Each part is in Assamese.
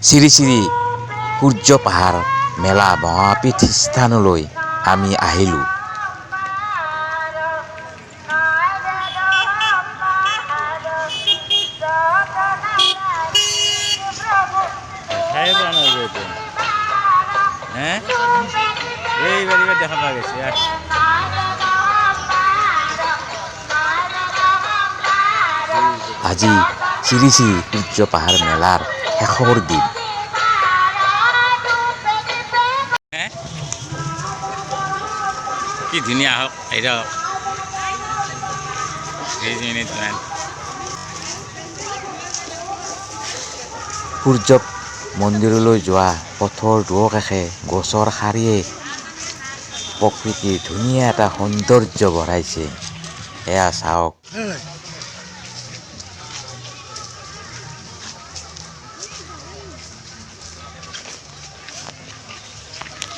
শ্ৰী শ্ৰী সূৰ্য পাহাৰ মেলা মহাপীঠ স্থানলৈ আমি আহিলোঁ। দেখা পাওয়া গেছে আজি শ্ৰী শ্ৰী সূৰ্য পাহাৰ মেলাৰ শেষৰ দিন। কি ধুনীয়া হওক সূৰ্য মন্দিৰলৈ যোৱা পথৰ দুয়োকাষে গছৰ শাৰীয়ে প্ৰকৃতিৰ ধুনীয়া এটা সৌন্দৰ্য বঢ়াইছে। এয়া চাওক।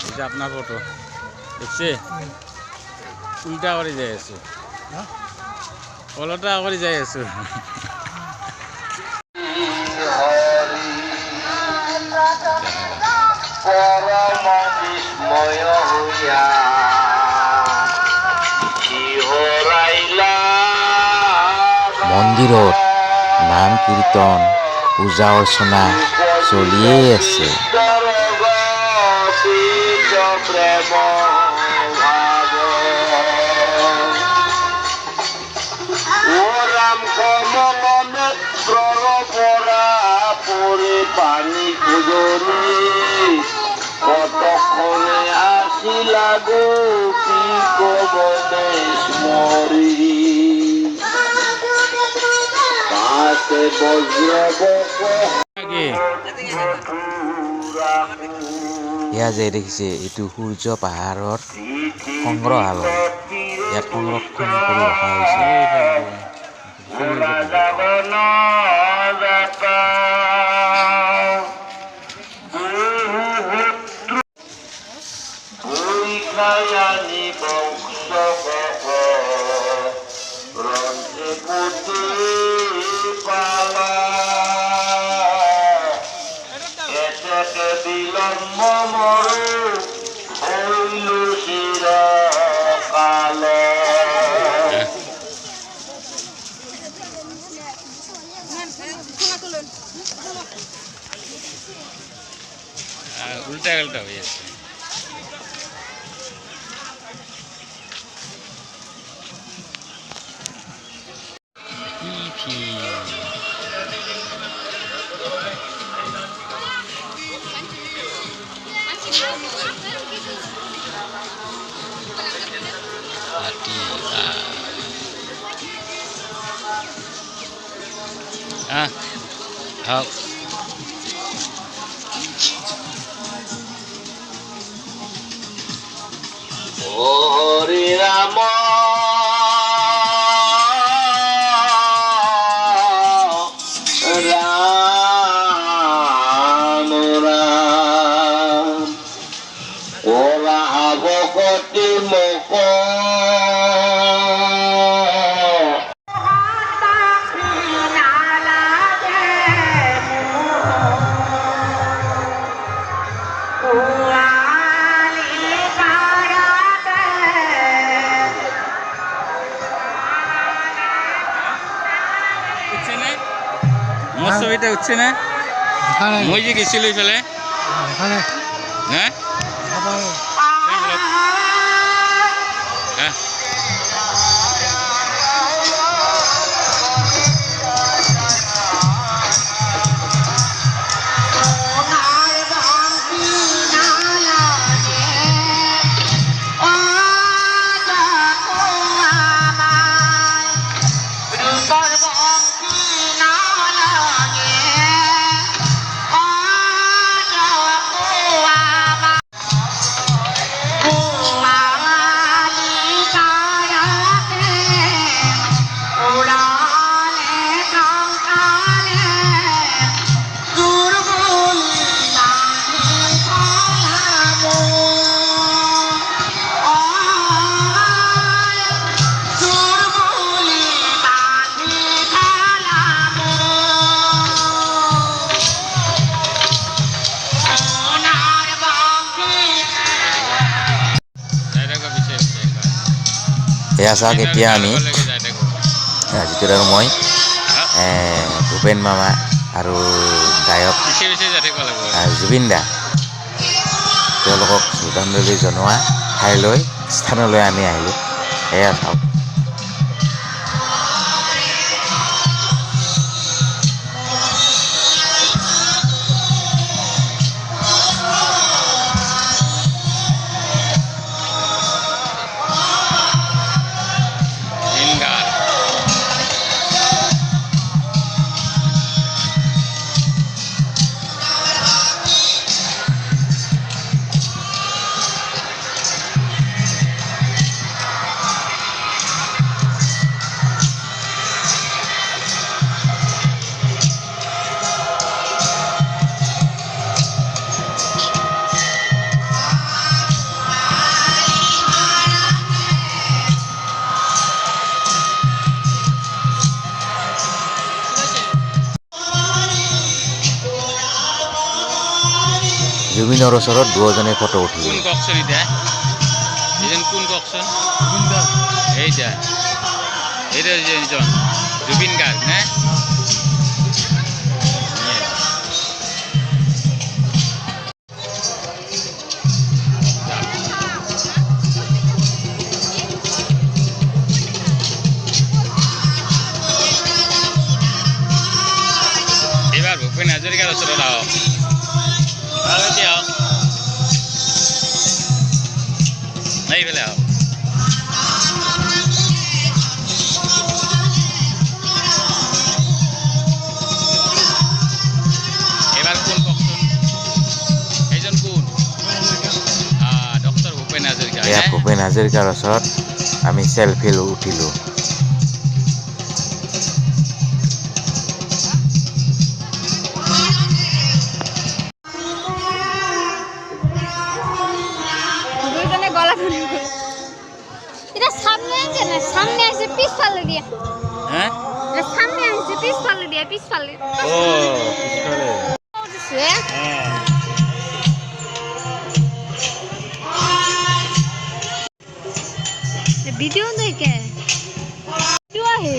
এটা আপনাৰ ফটো দেখছে উল্টা কৰে যাই আছো ওলটা কৰে যাই আছো মন্দিৰত নাম কীৰ্তন পূজা অৰ্চনা চলিয়েই আছে। পানী খুজনি কতক্ষণে আসিলা গো কি কব দেশমৰি পাশে এয়া যে দেখিছে এইটো সূৰ্য পাহাৰৰ সংগ্ৰহালয়। ইয়াত সংৰক্ষণ কৰি ৰখা হৈছে। উল্টা উল্টা হয়ে যাচ্ছে হক হরি রাম রাম রাম ওরা ভগতি মুখ মোর ছবিটা উঠছে না মই যে গেছিল এইফালে হ্যাঁ এয়া চাওক এতিয়া আমি ঘৰলৈকে যাই থাকোঁ জিতুল আৰু মই ভূপেন মামা আৰু গায়ক পিছে পিছে যাই থাকিব লাগিব জুবিন দা তেওঁলোকক শ্ৰদ্ধাঞ্জলি জনোৱা ঠাইলৈ স্থানলৈ আমি আহিলোঁ এয়া চাওক জিংগাৰ জুবিনৰ ওচৰত দুজনে ফটো উঠিলে কোন কওকচোন এতিয়া এইজন কোন কওকচোন এইটা এইটা এইজন জুবিন গাৰ্গ নে এইবাৰ ভূপেন হাজৰিকাৰ ওচৰত আহক এইফালে আহক এইবাৰ কোন কওকচোন এইজন কোন ডক্টৰ ভূপেন হাজৰিকা এয়া ভূপেন হাজৰিকাৰ ওচৰত আমি চেলফি উঠিলোঁ সামনে আসে পিছফালে দিয়ে হ্যাঁ সামনে আসে পিছফালে দিয়ে পিছফালে ও পিছফালে ভিডিও দেখে ভিডিও আহে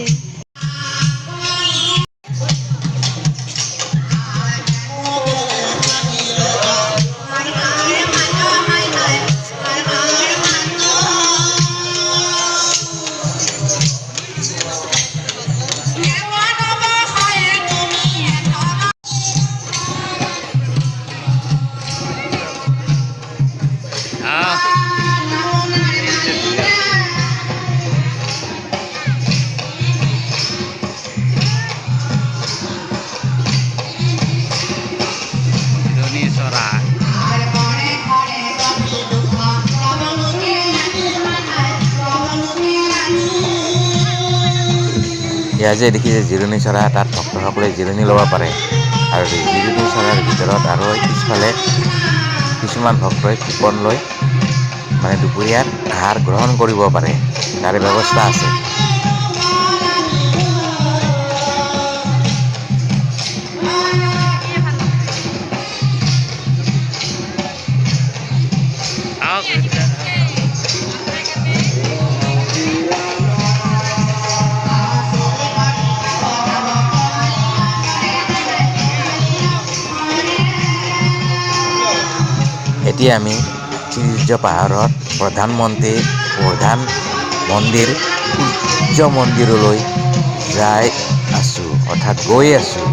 এয়া যে দেখিছে জিৰণি চৰা তাত ভক্তসকলে জিৰণি ল'ব পাৰে আৰু জিৰণি চৰাৰ ভিতৰত আৰু পিছফালে কিছুমান ভক্তই কুপন লৈ মানে দুপৰীয়াৰ আহাৰ গ্ৰহণ কৰিব পাৰে তাৰে ব্যৱস্থা আছে এতিয়া আমি সূৰ্য পাহাৰত প্ৰধান মন্দিৰ সূৰ্য মন্দিৰলৈ যাই আছোঁ অৰ্থাৎ গৈ আছোঁ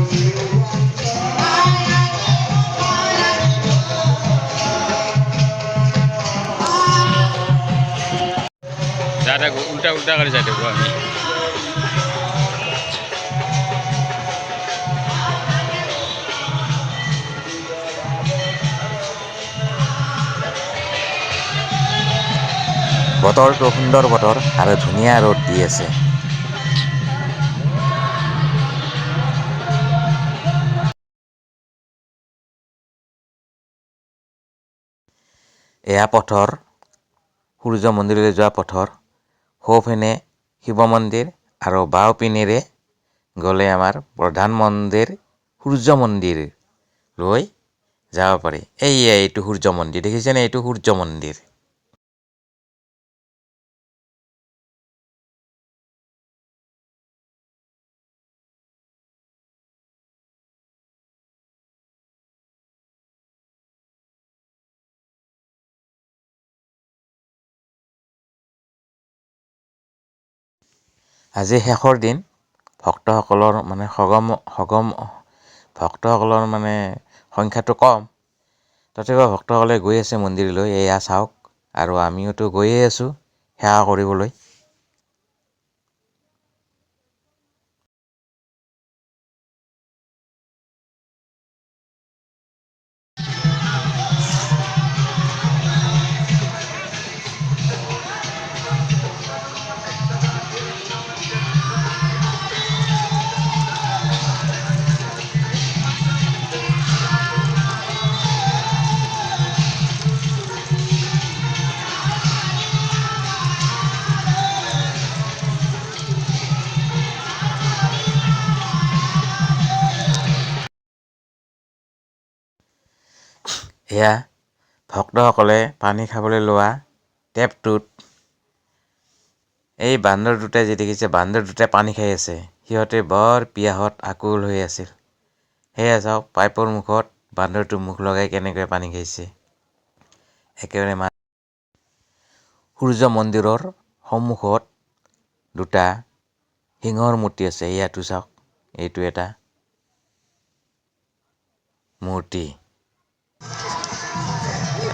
উল্টা উল্টা কৰে যাই দেবো আমি বতৰটো সুন্দৰ বতৰ আৰু ধুনীয়া ৰ'দ দি আছে এয়া পথৰ সূৰ্য মন্দিৰলৈ যোৱা পথৰ সোঁপিনে শিৱ মন্দিৰ আৰু বাওঁ পিনেৰে গ'লে আমাৰ প্ৰধান মন্দিৰ সূৰ্য মন্দিৰলৈ যাব পাৰি এইটো সূৰ্য মন্দিৰ দেখিছেনে এইটো সূৰ্য মন্দিৰ আজি শেষৰ দিন ভক্তসকলৰ মানে ভক্তসকলৰ মানে সংখ্যাটো কম, তথাপিও ভক্তসকলে গৈ আছে মন্দিৰলৈ। এয়া চাওক, আৰু আমিওতো গৈয়ে আছোঁ সেৱা কৰিবলৈ। এয়া ভক্তসকলে পানী খাবলৈ লোৱা টেপটোত এই বান্দৰ দুটাই যি দেখিছে, বান্দৰ দুটাই পানী খাই আছে। সিহঁতে বৰ পিয়াহত আকুল হৈ আছিল। সেয়া চাওক, পাইপৰ মুখত বান্দৰটো মুখ লগাই কেনেকৈ পানী খাইছে। একেবাৰে সূৰ্য মন্দিৰৰ সন্মুখত দুটা সিংহৰ মূৰ্তি আছে। ইয়াতো চাওক, এইটো এটা মূৰ্তি।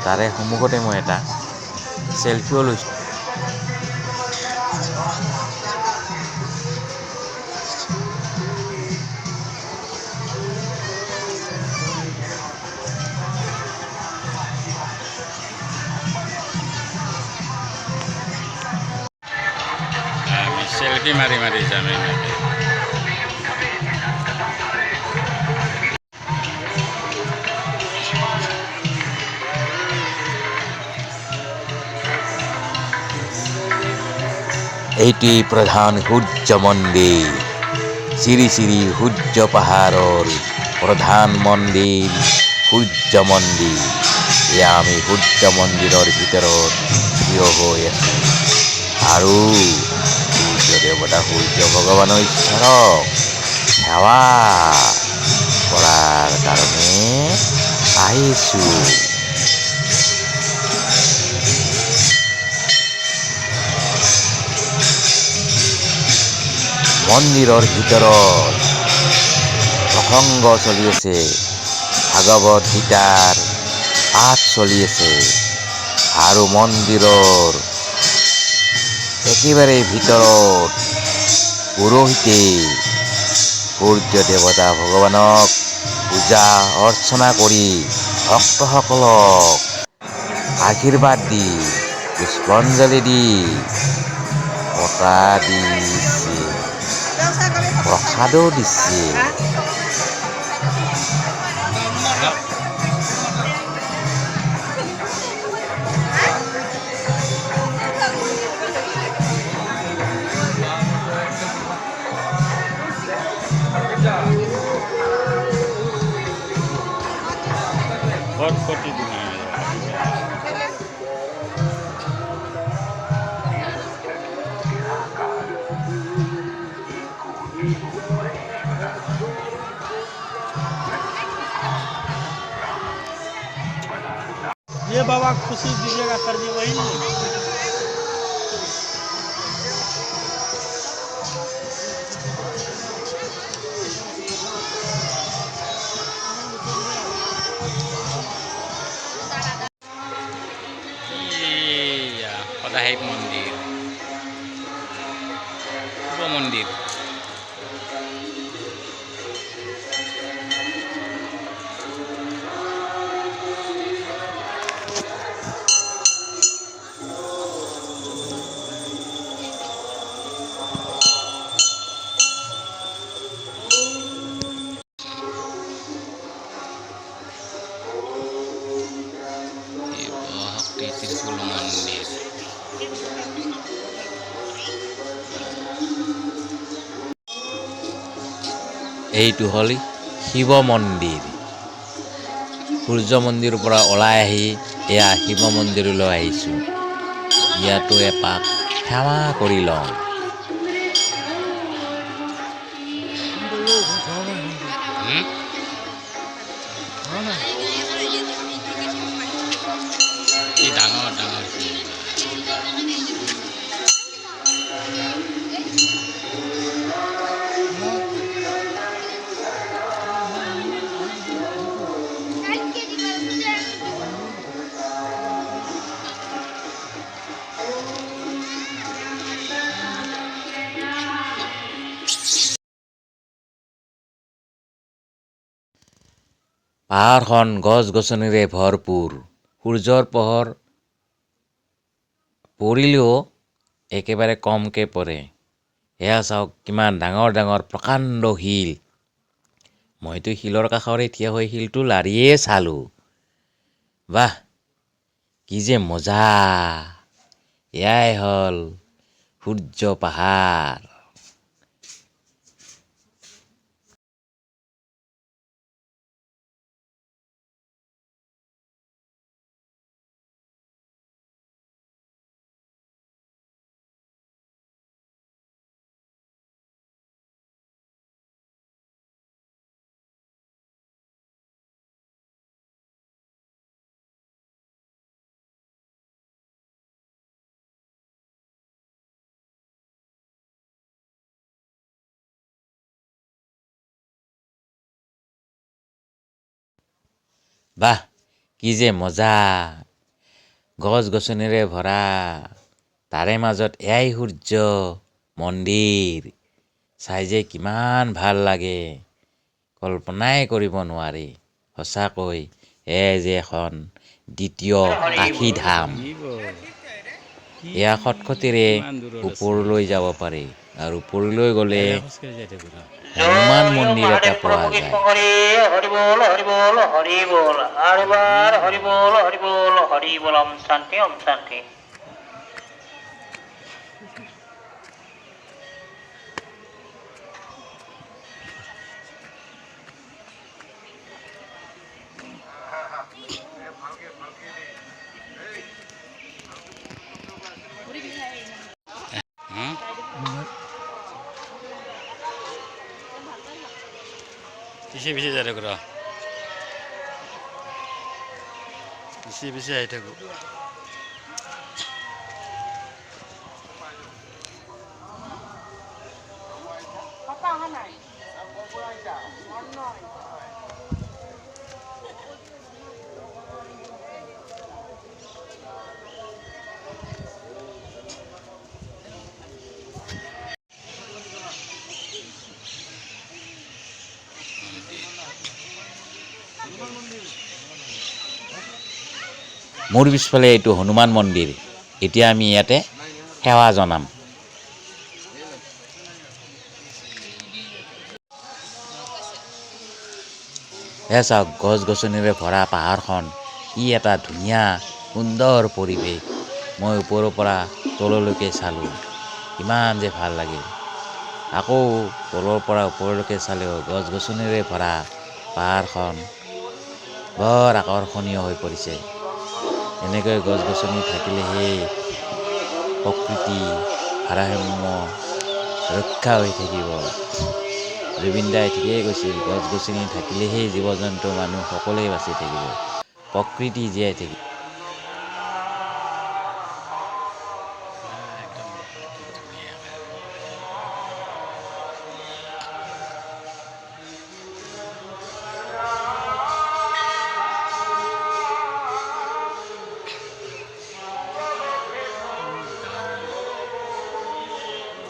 তাৰে সন্মুখতে মই এটা চেলফিও লৈছোঁ। আমি চেলফি মাৰি মাৰি যাম এনেকৈ। এইটি প্ৰধান সূৰ্য মন্দিৰ, শ্ৰী শ্ৰী সূৰ্য পাহাৰৰ প্ৰধান মন্দিৰ সূৰ্য মন্দিৰ। এয়া আমি সূৰ্য মন্দিৰৰ ভিতৰত থিয় হৈ আছোঁ, আৰু সূৰ্য দেৱতা সূৰ্য ভগৱানৰ ঈশ্বৰক সেৱা কৰাৰ কাৰণে আহিছোঁ। মন্দিৰৰ ভিতৰত প্ৰসংগ চলি আছে, ভাগৱত গীতাৰ পাঠ চলি আছে, আৰু মন্দিৰৰ একেবাৰে ভিতৰত পুৰোহিতে সূৰ্য দেৱতা ভগৱানক পূজা অৰ্চনা কৰি ভক্তসকলক আশীৰ্বাদ দি পুষ্পাঞ্জলি দি বঁটা দিছে, প্ৰসাদো দিছে। ফটফটি দিনা ये बाबा खुशी दीजिएगा सर जी, वही नहीं। সদাশিৱ মন্দিৰ, শিৱ মন্দিৰ। শিৱশক্তি ত্ৰিশূল মন্দিৰ। এইটো হ'ল শিৱ মন্দিৰ। সূৰ্য মন্দিৰৰ পৰা ওলাই আহি এয়া শিৱ মন্দিৰলৈ আহিছোঁ। ইয়াতো এপাক সেৱা কৰি লওঁ। কি ডাঙৰ ডাঙৰ শিৱ। পাহাৰখন গছ-গছনিৰে ভৰপূৰ। সূৰ্যৰ পোহৰ পৰিলেও একেবাৰে কমকৈ পৰে। এয়া চাওক কিমান ডাঙৰ ডাঙৰ প্ৰকাণ্ড শিল। মইতো শিলৰ কাষৰে থিয় হৈ শিলটো লাৰিয়ে চালোঁ। বাহ, কি যে মজা! এয়াই হ'ল সূৰ্য পাহাৰ। বাহ, কি যে মজা! গছ-গছনিৰে ভৰা, তাৰে মাজত এয়াই সূৰ্য মন্দিৰ। চাই যে কিমান ভাল লাগে, কল্পনাই কৰিব নোৱাৰি। সঁচাকৈ এয়াই যে এখন দ্বিতীয় কাশীধাম। এয়া খটখটিৰে ওপৰলৈ যাব পাৰি, আৰু ওপৰলৈ গ'লে হনুমান মন্দিৰ এটা পোৱা যায়। হৰি বল হৰি বল হৰি বল আৰু বাৰ হৰি বল হৰি বল হৰি বল ওম শান্তি ওম শান্তি। পিছে পিছে যাই থাকো ৰ, পিছে পিছে আহি থাকো। মোৰ পিছফালে এইটো হনুমান মন্দিৰ। এতিয়া আমি ইয়াতে সেৱা জনাম। এয়া চাওক গছ-গছনিৰে ভৰা পাহাৰখন, কি এটা ধুনীয়া সুন্দৰ পৰিৱেশ। মই ওপৰৰ পৰা তললৈকে চালোঁ, কিমান যে ভাল লাগিল। আকৌ তলৰ পৰা ওপৰলৈকে চালেও গছ-গছনিৰে ভৰা পাহাৰখন বৰ আকৰ্ষণীয় হৈ পৰিছে। এনেকৈ গছ-গছনি থাকিলেহে প্ৰকৃতি ভাৰসাম্য ৰক্ষা হৈ থাকিব। জুবিন দাই ঠিকেই কৈছিল, গছ-গছনি থাকিলেহে জীৱ-জন্তু মানুহ সকলোৱে বাচি থাকিব, প্ৰকৃতি জীয়াই থাকিব।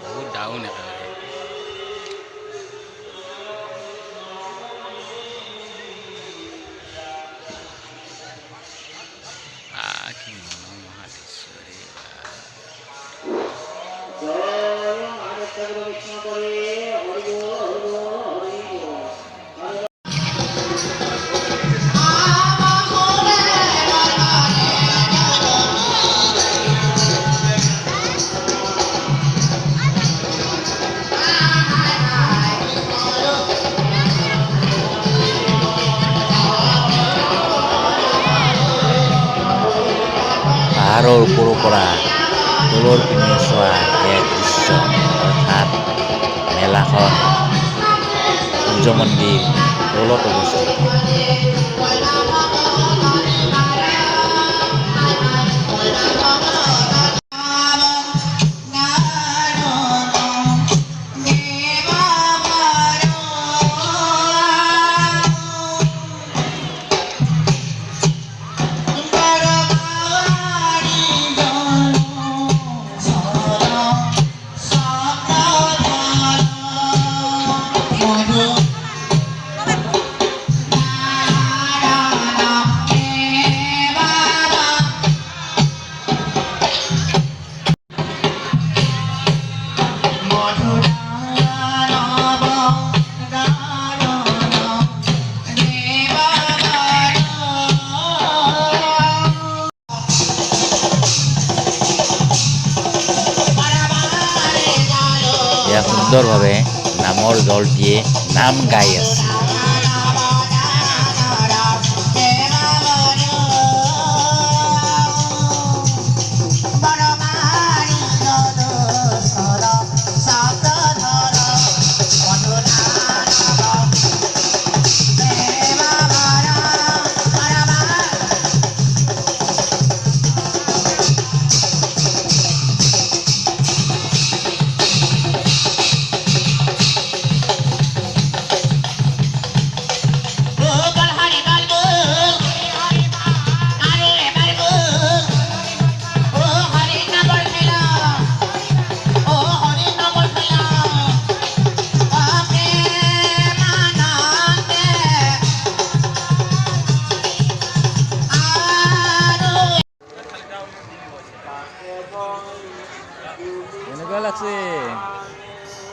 বহুত ডাউন একেবাৰে। কি মনোমোহা দৃশ্য ৰে। পাহাৰৰ ওপৰৰ পৰা তলৰ পিনে চোৱা এক দৃশ্য, অৰ্থাৎ মেলাখন সূৰ্য মন্দিৰ তলত অৱস্থিত। সুন্দৰভাৱে নামৰ দলটিয়ে নাম গাই আছে। কেনেকুৱা লাগছে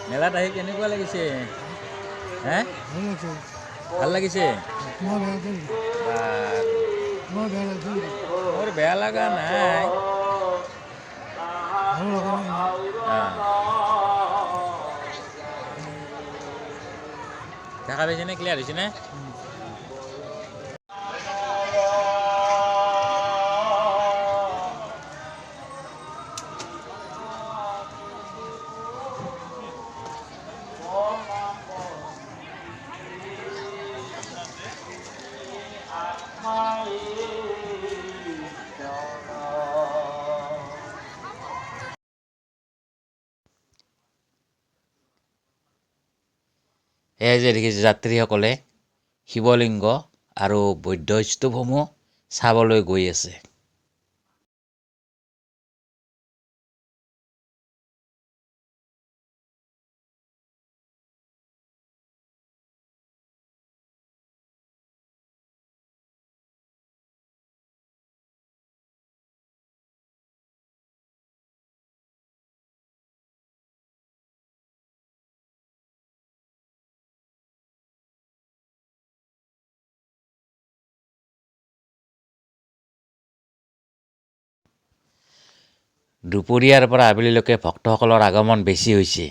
মেলাত আহি? কেনেকুৱা লাগিছে? ভাল লাগিছে? মোৰ বেয়া লগা নাই। দেখা পাইছেনে? ক্লিয়াৰ হৈছেনে? এয়া যে দেখিছে যাত্ৰীসকলে শিৱলিংগ আৰু বৌদ্ধ স্তূপসমূহ চাবলৈ গৈ আছে। দুপৰীয়াৰ পৰা আবেলিলৈকে ভক্তসকলৰ আগমন বেছি হৈছে।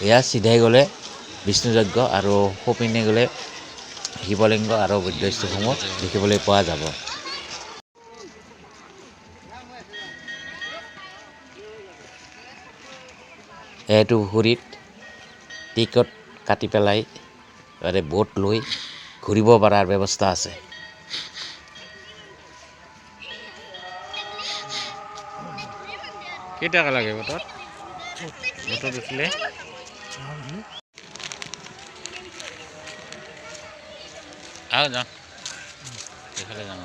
এয়া চিধাই গ'লে বিষ্ণুযজ্ঞ আৰু সোঁপিনে গ'লে শিৱলিংগ আৰু বৌদ্ধ স্তূপসমূহ দেখিবলৈ পোৱা যাব। এইটো পুখুৰীত টিকট কাটি পেলাই বোট লৈ ঘূৰিব পৰাৰ ব্যৱস্থা আছে। কেইটকা লাগে বটত? বটত উঠিলে আহ যাওঁ, এইফালে যাওঁ।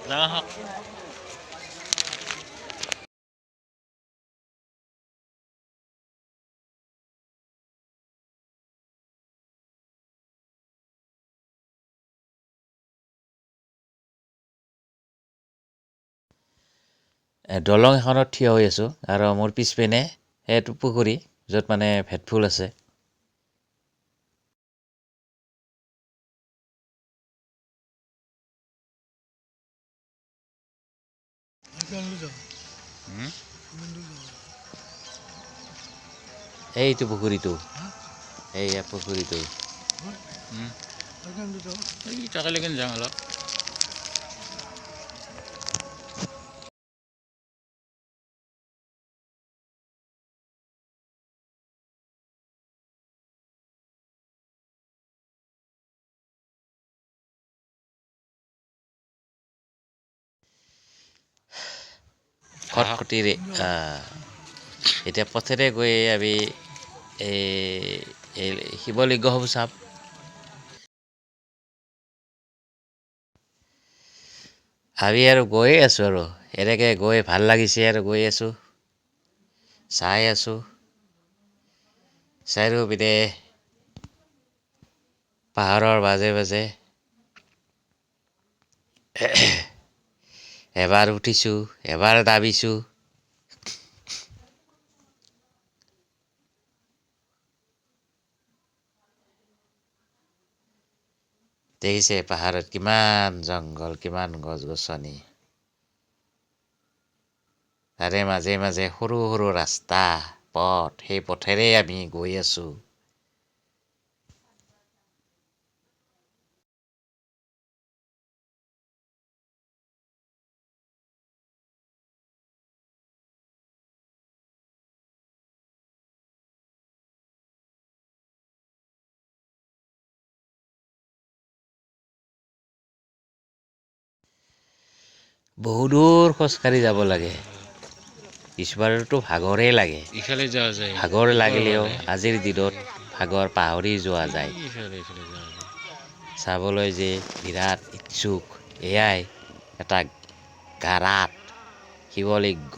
যাওঁ আহক। দলং এখনত থিয় হৈ আছোঁ আৰু মোৰ পিছপিনে সেইটো পুখুৰী য'ত মানে ভেটফুল আছে। এইটো পুখুৰীটো, এইয়া পুখুৰীটো। তাকেলৈকে যাওঁ অলপ। খটখটিৰে এতিয়া পথেৰে গৈ আমি এই শিৱলিংগসমূহ চাম। আমি আৰু গৈয়ে আছোঁ আৰু এনেকৈ গৈ ভাল লাগিছে আৰু গৈ আছোঁ চাই আছোঁ চাৰিওপিনে পাহাৰৰ মাজে মাজে এবাৰ উঠিছোঁ এবাৰ নামিছোঁ দেখিছে পাহাৰত কিমান জংঘল কিমান গছ গছনি তাৰে মাজে মাজে সৰু সৰু ৰাস্তা পথ সেই পথেৰে আমি গৈ আছোঁ বহু দূৰ খোজকাঢ়ি যাব লাগে কিছুমানতো ভাগৰেই লাগে ইফালে যাওয়া যায় ভাগৰ লাগিলেও আজিৰ দিনত ভাগৰ পাহৰি যোৱা যায় ইফালে যাওয়া যায় চাবলৈ যে বিৰাট ইচ্ছুক এয়াই এটা গাৰাত শিৱলিংগ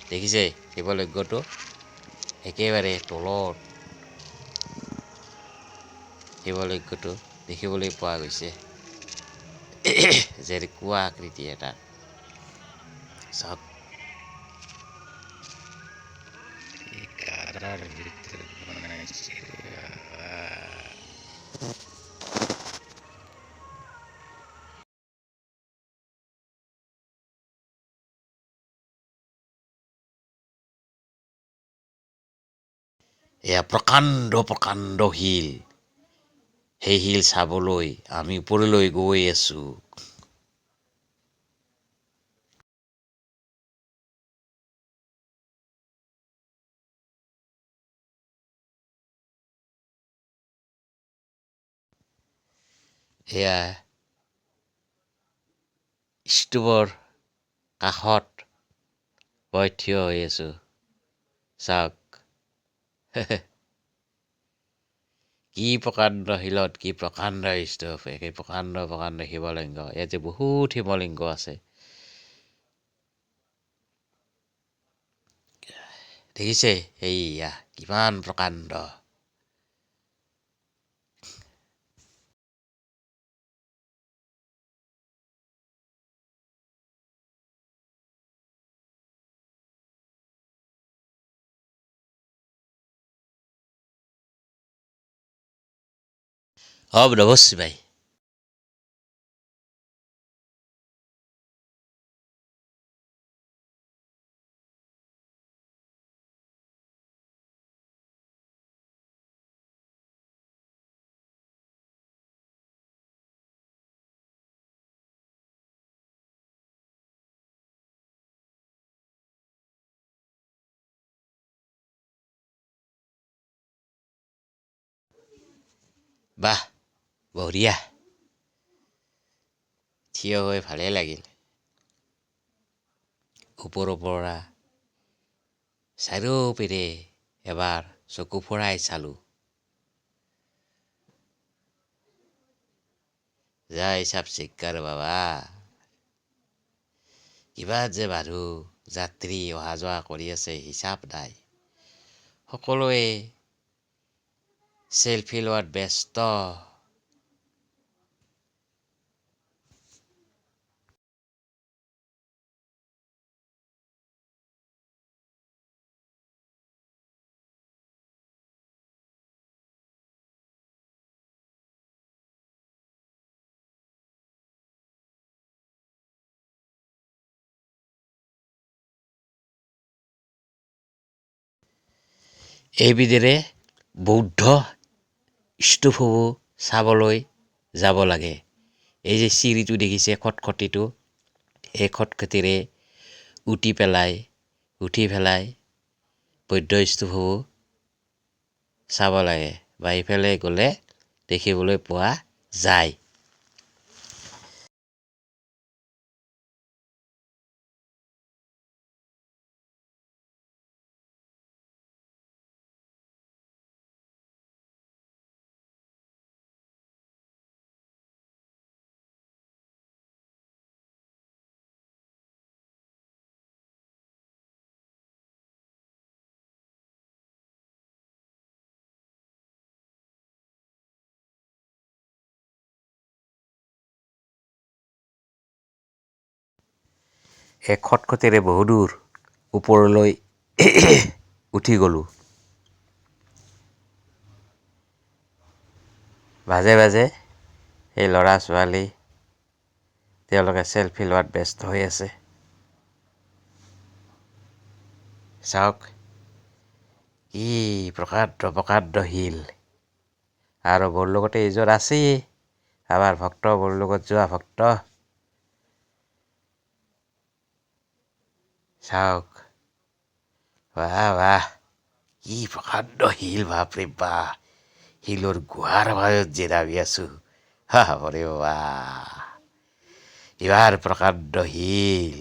দেখিছে শিৱলিংগটো একেবাৰে তলত শিৱলিংগটো দেখিবলৈ পোৱা গৈছে জেৰেকুৱা আকৃতি এটা চাওক গাৰাৰ ভিতৰত বনাইছে এয়া প্ৰকাণ্ড প্ৰকাণ্ড শিল সেই শিল চাবলৈ আমি ওপৰলৈ গৈ আছোঁ এয়া স্তূপৰ কাষত মই থিয় হৈ আছোঁ চাওক কি প্ৰকাণ্ড শিলত কি প্ৰকাণ্ড স্তূপ একে প্ৰকাণ্ড প্ৰকাণ্ড শিৱলিংগ ইয়াত যে বহুত শিৱলিংগ আছে দেখিছে এইয়া কিমান প্ৰকাণ্ড নমস্তে বাহ বঢ়িয়া থিয় হৈ ভালেই লাগিল ওপৰৰ পৰা চাৰিওপিনে এবাৰ চকু ফুৰাই চালোঁ জয় চাপ চিক্কাৰ বাবা কিমান যে মানুহ যাত্ৰী অহা যোৱা কৰি আছে হিচাপ নাই সকলোৱে চেলফি লোৱাত ব্যস্ত এইবিধেৰে বৌদ্ধ স্তূপসমূহ চাবলৈ যাব লাগে এই যে চিৰিটো দেখিছে খটখটিটো এই খটখটিৰে উঠি পেলাই বৌদ্ধ স্তূপসমূহ চাব লাগে বা ইফালে গ'লে দেখিবলৈ পোৱা যায় এক খটখটেৰে বহুদূৰ ওপৰলৈ উঠি গ'লোঁ। মাজে মাজে এই ল'ৰা ছোৱালী তেওঁলোকে চেলফি লোৱাত ব্যস্ত হৈ আছে। চাওক কি প্ৰকাণ্ড শিল, আৰু মোৰ লগতে এইযোৰ আছেই আমাৰ ভক্ত, মোৰ লগত যোৱা ভক্ত। চাওক, বাহ বাহ, কি প্ৰকাণ্ড শিল, বাপৰে বাহ। শিলৰ গুহাৰ মাজত যে নামি আছো, বাপৰে বাহ, ইমান প্ৰকাণ্ড শিল,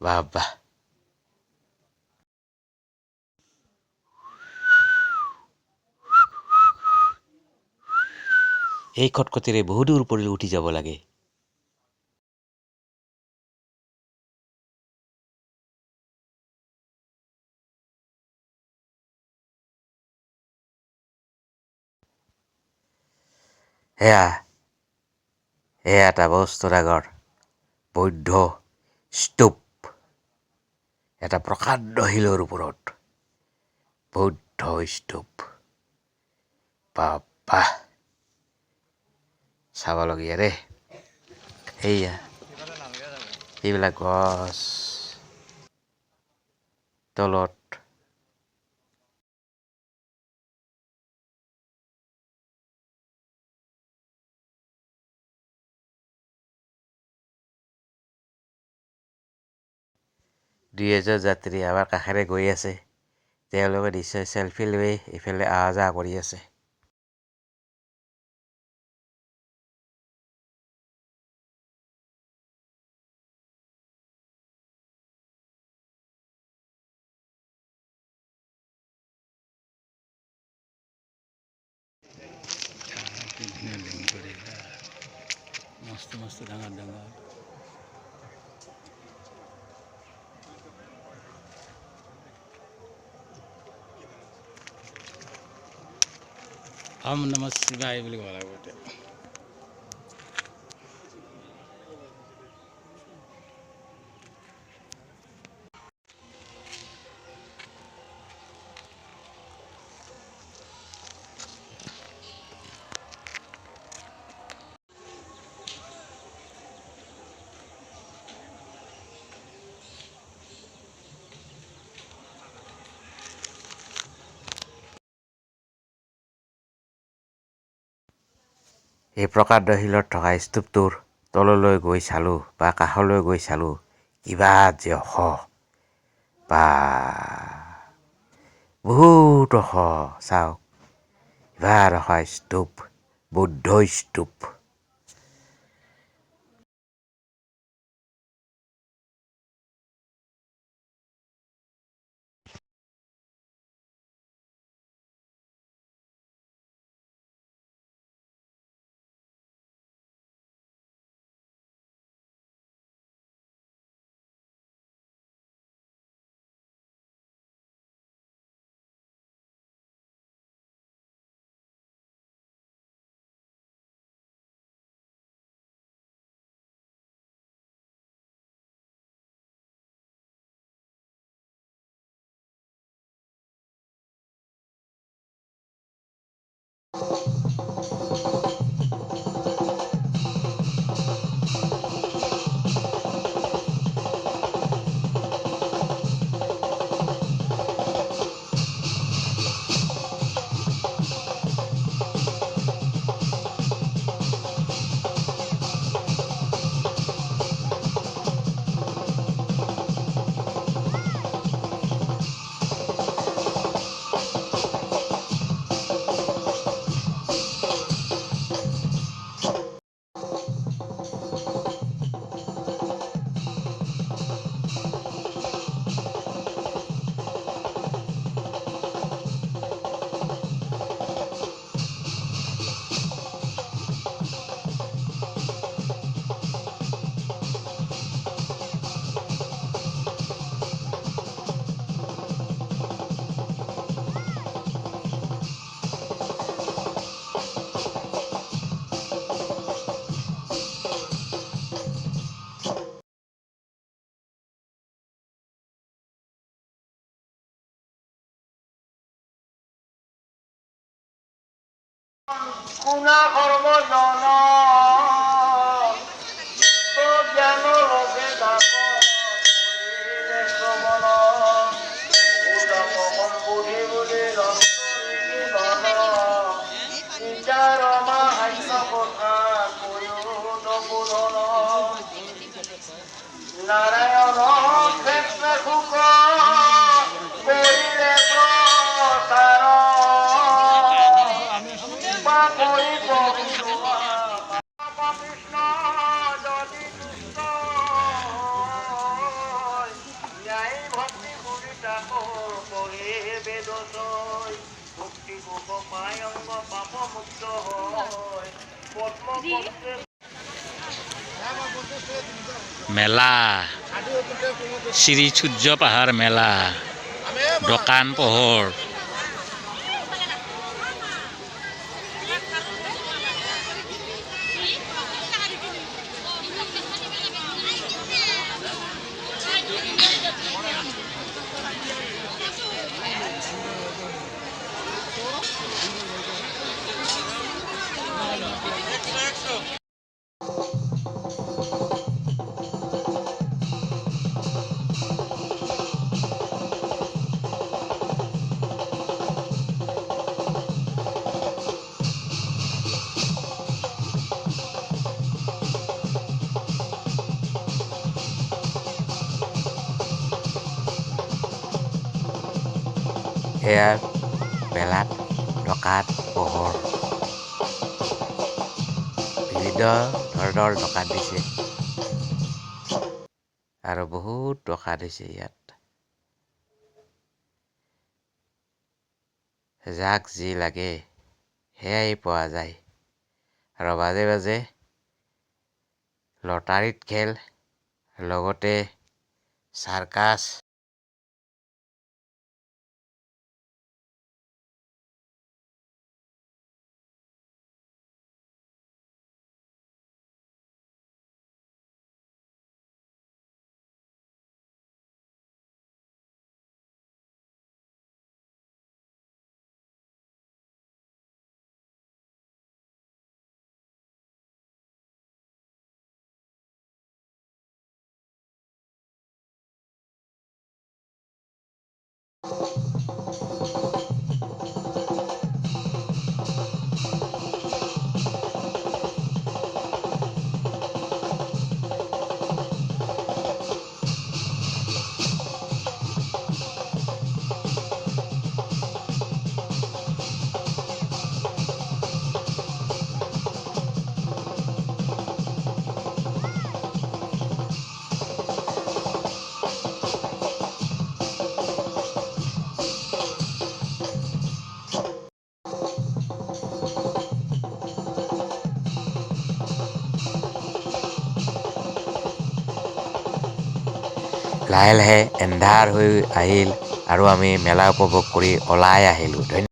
বাহ বাহ। এই খটখটেৰে বহুদূৰ ওপৰলৈ উঠি যাব লাগে। এয়া এটা বস্তুৰ আগৰ বৌদ্ধ স্তূপ, এটা প্ৰকাণ্ড শিলৰ ওপৰত বৌদ্ধ স্তূপ, বাহ, চাবলগীয়া দেই। এইয়া এইবিলাক গছ তলত দুই এজন যাত্ৰী আমাৰ কাষেৰে গৈ আছে। তেওঁলোকে নিশ্চয় চেলফি লৈ এইফালে অহা যোৱা কৰি আছে। মস্ত মস্ত ডাঙৰ ডাঙৰ ওম নমঃ শিৱায় বুলি ক'ব লাগিব এতিয়া। এই প্ৰকাণ্ড শিলত থকা স্তূপটোৰ তললৈ গৈ চালোঁ বা কাষলৈ গৈ চালোঁ, কিমান যে ওখ, বা বহুত ওখ। চাওক, ইমান ওখ স্তূপ, বৌদ্ধ স্তূপ। কুনা কর্ম জন জ্ঞান লোকে দাস শ্রবণ উদম বুঝি বুঝি বিচার মাহাত্য কথা কয়ুত পুরন নারায়ণ কৃষ্ণ সুখ করিলে প্রসার করিব কৃষ্ণ যদি দুষ্ট ন্যায় ভক্তি করি তাক কহে বেদসয় ভক্তি গোপ পায়ঙ্গ পাপ মুক্ত হয় পদ্মপত্রে মেলা শ্ৰী সূৰ্য পাহাৰ মেলা দোকান পোহৰ এয়া মেলাত ডকাত পোহৰ বিভিন্ন ধৰণৰ ডকাত দিছে আৰু বহুত ডকাত দিছে ইয়াত যাক যি লাগে সেয়াই পোৱা যায় আৰু মাজে মাজে লটাৰীত খেল লগতে চাৰ্কাছ লাহে লাহে এন্ধাৰ হৈ আহিল আৰু আমি মেলা উপভোগ কৰি ওলাই আহিলোঁ।